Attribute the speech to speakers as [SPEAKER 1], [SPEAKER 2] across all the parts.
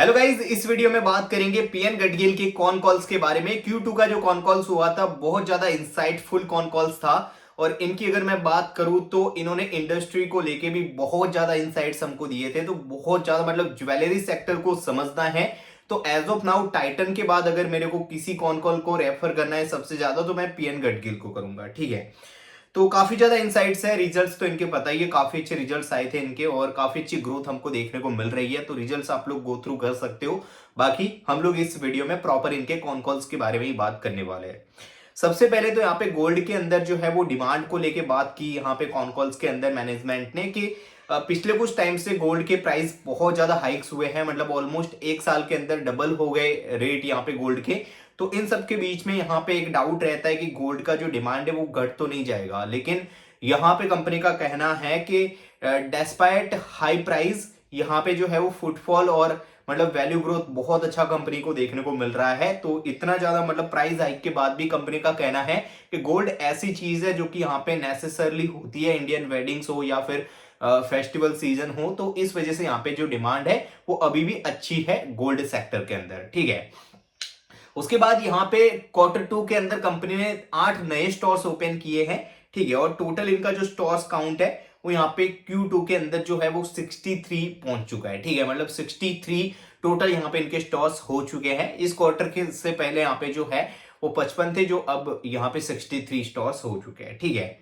[SPEAKER 1] Hello guys, इस video में बात करेंगे पीएन गडगिल के कॉन कॉल्स के बारे में। Q2 का जो कॉन कॉल्स हुआ था बहुत ज्यादा इंसाइटफुल कॉन कॉल्स था। और इनकी अगर मैं बात करूं तो इन्होंने इंडस्ट्री को लेके भी बहुत ज्यादा इंसाइट्स हमको दिए थे। तो बहुत ज्यादा मतलब ज्वेलरी सेक्टर को समझना है तो एज ऑफ नाउ टाइटन के बाद अगर मेरे को किसी कॉन कॉल को रेफर करना है सबसे ज्यादा तो मैं पीएन गडगिल को करूंगा। ठीक है, तो काफी ज्यादा इनसाइट्स है। रिजल्ट्स तो इनके पता ही है, काफी अच्छे रिजल्ट्स आए थे इनके और काफी अच्छी ग्रोथ हमको देखने को मिल रही है। तो रिजल्ट्स आप लोग गो थ्रू कर सकते हो। बाकी हम लोग इस वीडियो में प्रॉपर इनके कॉन कॉल्स के बारे में ही बात करने वाले हैं। सबसे पहले तो यहाँ पे गोल्ड के अंदर जो है वो डिमांड को लेके बात की यहाँ पे कॉन कॉल्स के अंदर मैनेजमेंट ने कि पिछले कुछ टाइम से गोल्ड के प्राइस बहुत ज्यादा हाइक्स हुए हैं। मतलब ऑलमोस्ट एक साल के अंदर डबल हो गए रेट यहाँ पे गोल्ड के। तो इन सब के बीच में यहाँ पे एक डाउट रहता है कि गोल्ड का जो डिमांड है वो घट तो नहीं जाएगा। लेकिन यहाँ पे कंपनी का कहना है कि डेस्पाइट हाई प्राइस यहाँ पे जो है वो फुटफॉल और मतलब वैल्यू ग्रोथ बहुत अच्छा कंपनी को देखने को मिल रहा है। तो इतना ज्यादा मतलब प्राइस हाइक के बाद भी कंपनी का कहना है कि गोल्ड ऐसी चीज है जो कि यहाँ पे नेसेसरली होती है, इंडियन वेडिंग्स हो या फिर फेस्टिवल सीजन हो। तो इस वजह से यहाँ पे जो डिमांड है वो अभी भी अच्छी है गोल्ड सेक्टर के अंदर। ठीक है, उसके बाद यहाँ पे Q2 के अंदर कंपनी ने 8 नए स्टोर्स ओपन किए हैं। ठीक है, और टोटल इनका जो स्टोर्स काउंट है वो यहाँ पे Q2 के अंदर जो है वो 63 पहुंच चुका है। ठीक है, मतलब 63 टोटल यहाँ पे इनके स्टोर्स हो चुके हैं। इस क्वार्टर के से पहले यहाँ पे जो है वो 55 थे, जो अब यहाँ पे 63 स्टोर्स हो चुके हैं। ठीक है,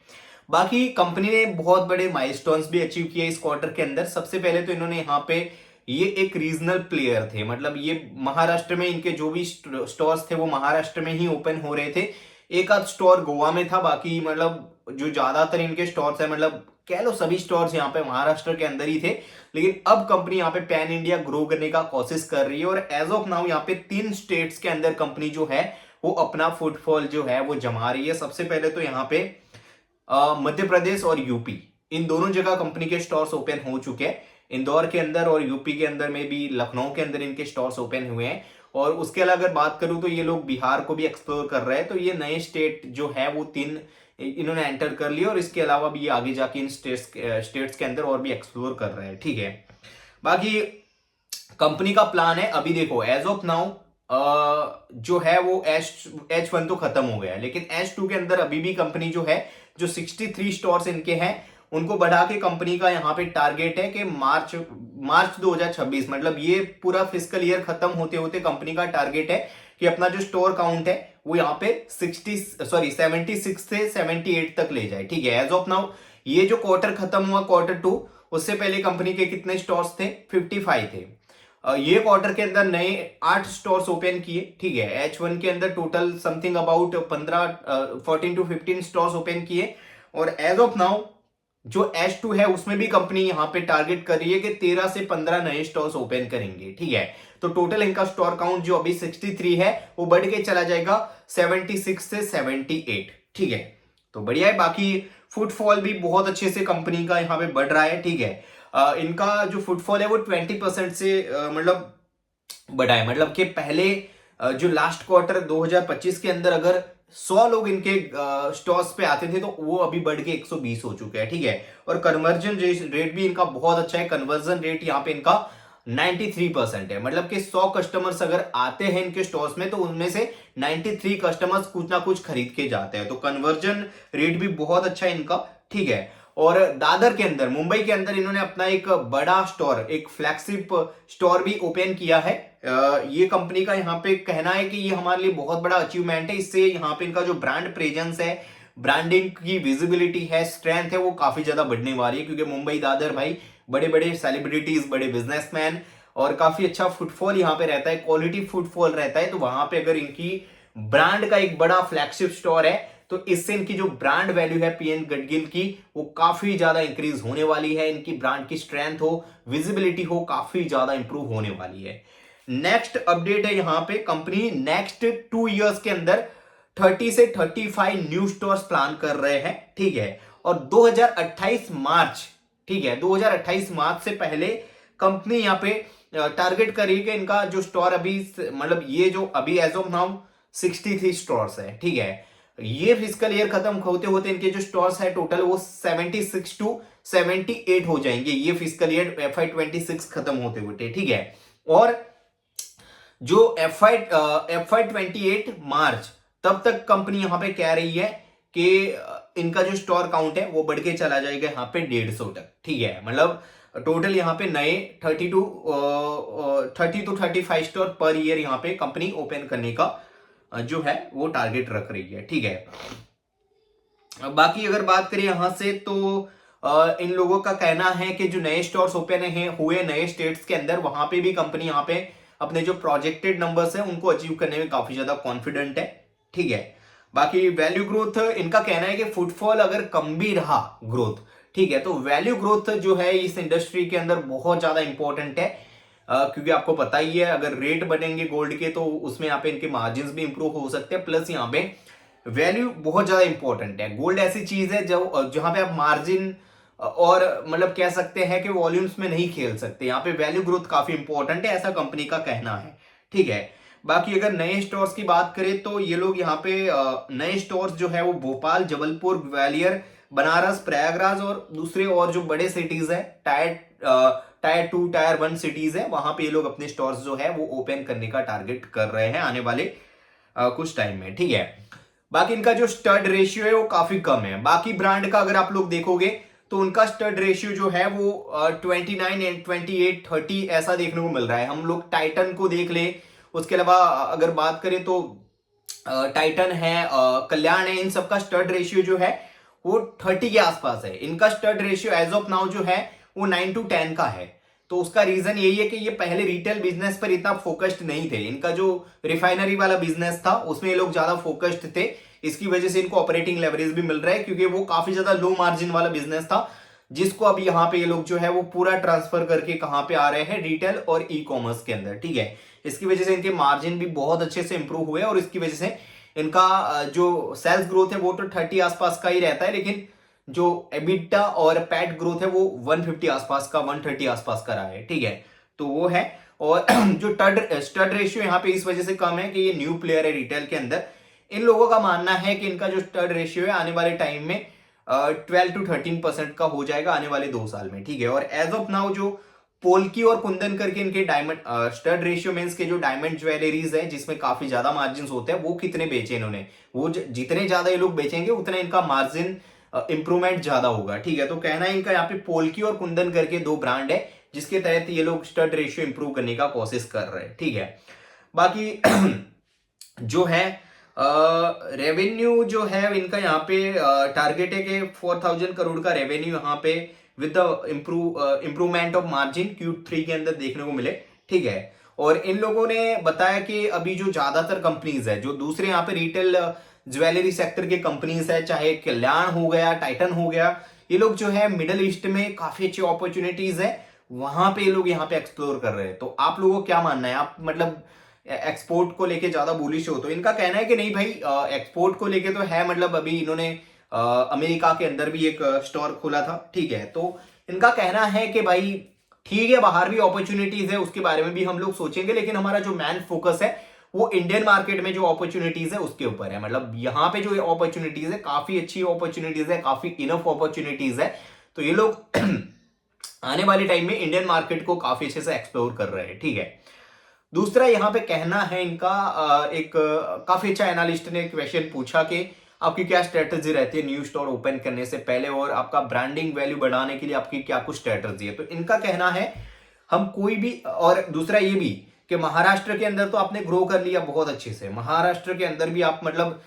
[SPEAKER 1] बाकी कंपनी ने बहुत बड़े माइलस्टोन्स भी अचीव किए इस क्वार्टर के अंदर। सबसे पहले तो इन्होंने यहाँ पे ये एक रीजनल प्लेयर थे, मतलब ये महाराष्ट्र में इनके जो भी स्टोर्स थे वो महाराष्ट्र में ही ओपन हो रहे थे। एक आध स्टोर गोवा में था, बाकी मतलब जो ज्यादातर इनके स्टोर्स है मतलब कह लो सभी स्टोर्स यहाँ पे महाराष्ट्र के अंदर ही थे। लेकिन अब कंपनी यहाँ पे पैन इंडिया ग्रो करने का कोशिश कर रही है और एज ऑफ नाउ यहाँ पे 3 स्टेट्स के अंदर कंपनी जो है वो अपना फुटफॉल जो है वो जमा रही है। सबसे पहले तो यहाँ पे मध्य प्रदेश और यूपी, इन दोनों जगह कंपनी के स्टोर्स ओपन हो चुके हैं। इंदौर के अंदर और यूपी के अंदर में भी, लखनऊ के अंदर इनके स्टोर्स ओपन हुए हैं। और उसके अलावा अगर बात करूं तो ये लोग बिहार को भी एक्सप्लोर कर रहे हैं। तो ये नए स्टेट जो है वो 3 इन्होंने एंटर कर लिया और इसके अलावा भी ये आगे जाके इन स्टेट्स के अंदर और भी एक्सप्लोर कर रहे हैं। ठीक है, बाकी कंपनी का प्लान है, अभी देखो एज ऑफ नाउ जो है वो H1 तो खत्म हो गया है, लेकिन H2 के अंदर अभी भी कंपनी जो है जो 63 स्टोर्स इनके हैं उनको बढ़ा के कंपनी का यहाँ पे टारगेट है कि मार्च 2026, मतलब ये पूरा फिस्कल ईयर खत्म होते होते कंपनी का टारगेट है कि अपना जो स्टोर काउंट है वो यहाँ पे 76 से 78 तक ले जाए। ठीक है, एज ऑफ नाउ ये जो क्वार्टर खत्म हुआ Q2, उससे पहले कंपनी के कितने स्टोर्स थे? 55 थे। ये क्वार्टर के अंदर नए 8 स्टोर्स ओपन किए। ठीक है, H1 के अंदर total something about 14 to 15 stores open किए। और एज ऑफ नाउ जो H2 है उसमें भी कंपनी यहाँ पे टारगेट कर रही है कि 13 से 15 नए स्टोर्स ओपन करेंगे। ठीक है, तो टोटल इनका स्टोर काउंट जो अभी 63 है वो बढ़ के चला जाएगा 76 से 78। ठीक है, तो बढ़िया है। बाकी फुटफॉल भी बहुत अच्छे से कंपनी का यहाँ पे बढ़ रहा है। ठीक है, इनका जो फुटफॉल है वो 20% से मतलब बढ़ा है। मतलब कि पहले जो लास्ट क्वार्टर 2025 के अंदर अगर 100 लोग इनके स्टोर्स पे आते थे तो वो अभी बढ़ के 120 हो चुके हैं। ठीक है, और कन्वर्जन रेट भी इनका बहुत अच्छा है। कन्वर्जन रेट यहाँ पे इनका 93% है। मतलब कि 100 कस्टमर्स अगर आते हैं इनके स्टोर्स में तो उनमें से 93 कस्टमर्स कुछ ना कुछ खरीद के जाते हैं। तो कन्वर्जन रेट भी बहुत अच्छा है इनका। ठीक है, और दादर के अंदर, मुंबई के अंदर इन्होंने अपना एक बड़ा स्टोर, एक फ्लैगशिप स्टोर भी ओपन किया है। ये कंपनी का यहाँ पे कहना है कि ये हमारे लिए बहुत बड़ा अचीवमेंट है। इससे यहाँ पे इनका जो ब्रांड प्रेजेंस है, ब्रांडिंग की विजिबिलिटी है, स्ट्रेंथ है, वो काफी ज्यादा बढ़ने वाली है। क्योंकि मुंबई दादर भाई बड़े बड़े सेलिब्रिटीज, बड़े बिजनेसमैन और काफी अच्छा फुटफॉल यहाँ पे रहता है, क्वालिटी फुटफॉल रहता है। तो वहां पे अगर इनकी ब्रांड का एक बड़ा फ्लैगशिप स्टोर है तो इससे इनकी जो ब्रांड वैल्यू है पीएन गडगिल की वो काफी ज्यादा इंक्रीज होने वाली है। इनकी ब्रांड की स्ट्रेंथ हो, विजिबिलिटी हो, काफी ज्यादा इंप्रूव होने वाली है। नेक्स्ट अपडेट है यहाँ पे, कंपनी नेक्स्ट 2 इयर्स के अंदर 30 से 35 न्यू स्टोर्स प्लान कर रहे हैं। ठीक है, और 2028 मार्च, ठीक है 2028 मार्च से पहले कंपनी यहाँ पे टारगेट कर रही है कि इनका जो स्टोर अभी मतलब ये जो अभी एज ऑफ नाउ 63 स्टोर्स है। ठीक है, ये फिजिकल ईयर खत्म होते होते इनके जो स्टोर्स है टोटल वो 76 टू 78 हो जाएंगे ये फिजिकल ईयर FY26 खत्म होते होते। ठीक है, और जो FY 28 मार्च तब तक कंपनी यहां पे कह रही है कि इनका जो स्टोर काउंट है वो बढ़ के चला जाएगा यहाँ पे 150 तक। ठीक है, मतलब टोटल यहाँ पे नए 30 to 35 स्टोर पर ईयर यहाँ पे कंपनी ओपन करने का जो है वो टारगेट रख रही है। ठीक है, बाकी अगर बात करें यहां से तो इन लोगों का कहना है कि जो नए स्टोर्स ओपन हुए नए स्टेट्स के अंदर, वहां पे भी कंपनी यहाँ पे अपने जो प्रोजेक्टेड नंबर्स है उनको अचीव करने में काफी ज्यादा कॉन्फिडेंट है। ठीक है, बाकी वैल्यू ग्रोथ इनका कहना है कि फुटफॉल अगर कम भी रहा ग्रोथ, ठीक है, तो वैल्यू ग्रोथ जो है इस इंडस्ट्री के अंदर बहुत ज्यादा इंपॉर्टेंट है। क्योंकि आपको पता ही है अगर रेट बढ़ेंगे गोल्ड के तो उसमें यहाँ पे इनके मार्जिन भी इंप्रूव हो सकते हैं, प्लस यहाँ पे वैल्यू बहुत ज्यादा इंपॉर्टेंट है। गोल्ड ऐसी चीज है जो जहां पे आप मार्जिन और मतलब कह सकते हैं कि वॉल्यूम्स में नहीं खेल सकते, यहाँ पे वैल्यू ग्रोथ काफी इंपॉर्टेंट है, ऐसा कंपनी का कहना है। ठीक है, बाकी अगर नए स्टोर्स की बात करें तो ये लोग यहाँ पे नए स्टोर्स जो है वो भोपाल, जबलपुर, ग्वालियर, बनारस, प्रयागराज और दूसरे और जो बड़े सिटीज है टायर 2 टायर 1 सिटीज है, वहां पे ये लोग अपने स्टोर्स जो है वो ओपन करने का टारगेट कर रहे हैं आने वाले कुछ टाइम में। ठीक है, बाकी इनका जो स्टड रेशियो है वो काफी कम है। बाकी ब्रांड का अगर आप लोग देखोगे तो उनका स्टड रेशियो जो है वो 29 एंड 28 30 ऐसा देखने को मिल रहा है। हम लोग टाइटन को देख ले, उसके अलावा अगर बात करें तो टाइटन है, कल्याण है, इन सबका स्टड रेशियो जो है वो 30 के आसपास है। इनका स्टड रेशियो एज ऑफ नाउ जो है वो 9 to 10 का है। तो उसका रीजन यही है कि ये पहले रिटेल बिजनेस पर इतना फोकस्ड नहीं थे, इनका जो रिफाइनरी वाला बिजनेस था उसमें ये लोग ज्यादा फोकस्ड थे। इसकी वजह से इनको ऑपरेटिंग लेवरेज भी मिल रहा है, क्योंकि वो काफी ज्यादा लो मार्जिन वाला बिजनेस था जिसको अब यहाँ पे ये लोग जो है वो पूरा ट्रांसफर करके कहां पे आ रहे हैं, रिटेल और ई कॉमर्स के अंदर। ठीक है, इसकी वजह से इनके मार्जिन भी बहुत अच्छे से इंप्रूव हुए और इसकी वजह से इनका जो सेल्स ग्रोथ है वो तो 30 आसपास का ही रहता है, लेकिन जो एबिटा और पैट ग्रोथ है वो 150 आसपास का, 130 आसपास का रहा है। ठीक है, तो वो है। और जो स्टड रेशियो यहाँ पे इस वजह से कम है कि ये न्यू प्लेयर है रिटेल के अंदर। इन लोगों का मानना है कि इनका जो स्टड रेशियो है आने वाले टाइम में 12 to 13% का हो जाएगा आने वाले 2 साल में। ठीक है, और एज ऑफ नाउ जो पोल्की और कुंदन करके इनके डायमंड स्टड रेशियो मींस के जो डायमंड ज्वेलरीज है जिसमें काफी ज्यादा मार्जिन होते हैं, वो कितने बेचे इन्होंने, वो जितने ज्यादा ये लोग बेचेंगे उतना इनका मार्जिन इंप्रूवमेंट ज्यादा होगा। ठीक है, तो कहना है इनका यहाँ पे पोल्की और कुंदन करके 2 ब्रांड है जिसके तहत ये लोग स्टड रेशियो इंप्रूव करने का कोशिश कर रहे हैं। ठीक है, बाकी जो है रेवेन्यू जो है इनका यहाँ पे टारगेट है कि 4000 करोड़ का रेवेन्यू यहाँ पे with improvement of margin Q3 के अंदर देखने को मिले। ठीक है, और इन लोगों ने बताया कि अभी जो ज्यादातर कंपनीज है जो दूसरे यहाँ पे रिटेल ज्वेलरी सेक्टर के कंपनीज है, चाहे कल्याण हो गया, टाइटन हो गया, ये लोग जो है मिडल ईस्ट में काफी अच्छी अपॉर्चुनिटीज है, वहां पे ये लोग यहाँ पे एक्सप्लोर कर रहे हैं। तो आप लोगों को क्या मानना है, आप मतलब एक्सपोर्ट को लेके ज्यादा बुलिश हो? तो इनका कहना है कि नहीं भाई, एक्सपोर्ट को लेके तो है, मतलब अभी इन्होंने अमेरिका के अंदर भी एक स्टोर खोला था। ठीक है, तो इनका कहना है कि भाई ठीक है, बाहर भी अपॉर्चुनिटीज है, उसके बारे में भी हम लोग सोचेंगे, लेकिन हमारा जो मेन फोकस है वो इंडियन मार्केट में जो अपॉर्चुनिटीज है उसके ऊपर है। मतलब यहाँ पे जो अपॉर्चुनिटीज है काफी अच्छी अपॉर्चुनिटीज है, काफी इनफ अपॉर्चुनिटीज है। तो ये लोग आने वाले टाइम में इंडियन मार्केट को काफी अच्छे से एक्सप्लोर कर रहे हैं। ठीक है, दूसरा यहाँ पे कहना है इनका एक काफी अच्छा एनालिस्ट ने क्वेश्चन पूछा कि आपकी क्या स्ट्रेटजी रहती है न्यू स्टोर ओपन करने से पहले और आपका ब्रांडिंग वैल्यू बढ़ाने के लिए आपकी क्या कुछ स्ट्रेटजी है। तो इनका कहना है हम कोई भी, और दूसरा ये भी कि महाराष्ट्र के अंदर तो आपने ग्रो कर लिया बहुत अच्छे से, महाराष्ट्र के अंदर भी आप मतलब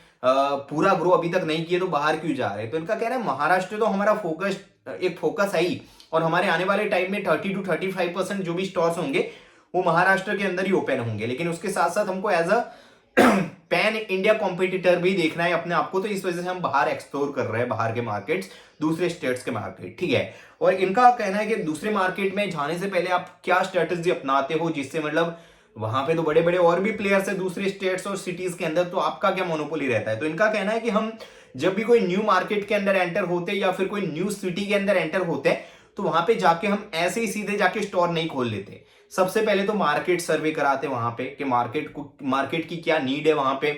[SPEAKER 1] पूरा ग्रो अभी तक नहीं किए तो बाहर क्यों जा रहे हैं। तो इनका कहना है महाराष्ट्र तो हमारा फोकस है ही, और हमारे आने वाले टाइम में 30 to 35% जो भी स्टोर्स होंगे वो महाराष्ट्र के अंदर ही ओपन होंगे, लेकिन उसके साथ साथ हमको as a pan India competitor भी देखना है अपने आप को। तो इस वजह से हम बाहर एक्सप्लोर कर रहे हैं, बाहर के मार्केट्स, दूसरे स्टेट्स के मार्केट। ठीक है, और इनका कहना है कि दूसरे मार्केट में जाने से पहले आप क्या स्ट्रेटजी अपनाते हो जिससे मतलब वहां पे तो बड़े बड़े और भी प्लेयर्स है दूसरे स्टेट्स और सिटीज के अंदर, तो आपका क्या मोनोपोली रहता है। तो इनका कहना है कि हम जब भी कोई न्यू मार्केट के अंदर एंटर होते या फिर कोई न्यू सिटी के अंदर एंटर होते तो वहां पे जाके हम ऐसे ही सीधे जाके स्टोर नहीं खोल लेते। सबसे पहले तो मार्केट सर्वे कराते वहां पे कि मार्केट की क्या नीड है, वहां पे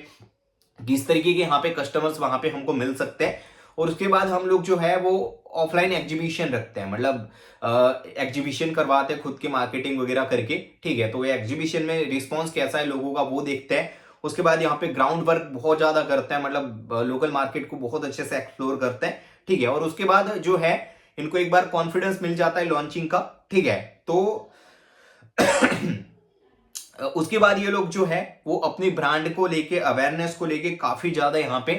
[SPEAKER 1] किस तरीके के यहाँ पे कस्टमर्स वहां पे हमको मिल सकते हैं, और उसके बाद हम लोग जो है वो ऑफलाइन एग्जीबिशन रखते हैं, मतलब एग्जीबिशन करवाते हैं खुद की मार्केटिंग वगैरह करके, ठीक है। तो ये एग्जीबिशन में रिस्पॉन्स कैसा है लोगों का वो देखते हैं। उसके बाद यहाँ पे ग्राउंड वर्क बहुत ज्यादा करते हैं, मतलब लोकल मार्केट को बहुत अच्छे से एक्सप्लोर करते हैं, ठीक है। और उसके बाद जो है इनको एक बार कॉन्फिडेंस मिल जाता है लॉन्चिंग का, ठीक है। तो उसके बाद ये लोग जो है वो अपनी ब्रांड को लेके, अवेयरनेस को लेके काफी ज्यादा यहाँ पे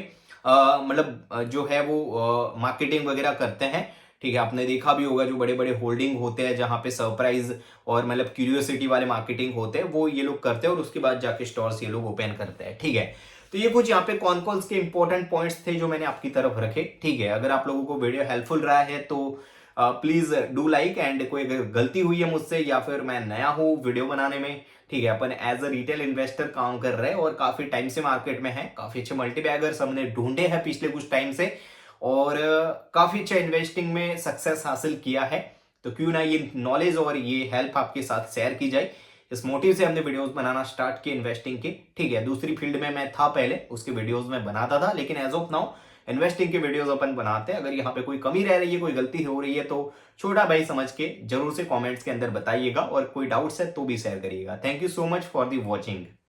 [SPEAKER 1] मतलब जो है वो मार्केटिंग वगैरह करते हैं, ठीक है। आपने देखा भी होगा जो बड़े बड़े होल्डिंग होते हैं जहां पे सरप्राइज और मतलब क्यूरियोसिटी वाले मार्केटिंग होते हैं, वो ये लोग करते हैं और उसके बाद जाके स्टोर्स ये लोग ओपन करते हैं, ठीक है। तो ये कुछ यहाँ पे कॉन कॉल्स के इंपॉर्टेंट पॉइंट्स थे जो मैंने आपकी तरफ रखे, ठीक है। अगर आप लोगों को वीडियो हेल्पफुल रहा है तो प्लीज डू लाइक, एंड कोई अगर गलती हुई है मुझसे या फिर मैं नया हूँ वीडियो बनाने में, ठीक है, अपन एज अ रिटेल इन्वेस्टर काम कर रहे हैं और काफी टाइम से मार्केट में है, काफी अच्छे मल्टीबैगर्स हमने ढूंढे हैं पिछले कुछ टाइम से, और काफी अच्छा इन्वेस्टिंग में सक्सेस हासिल किया है। तो क्यों ना ये नॉलेज और ये हेल्प आपके साथ शेयर की जाए, इस मोटिव से हमने वीडियोस बनाना स्टार्ट किए इन्वेस्टिंग के, ठीक है। दूसरी फील्ड में मैं था पहले, उसके वीडियोस में बनाता था, लेकिन एज ऑफ नाउ इन्वेस्टिंग के वीडियोस अपन बनाते हैं। अगर यहाँ पे कोई कमी रह रही है, कोई गलती हो रही है तो छोटा भाई समझ के जरूर से कमेंट्स के अंदर बताइएगा, और कोई डाउट्स है तो भी शेयर करिएगा। Thank you so much for the watching.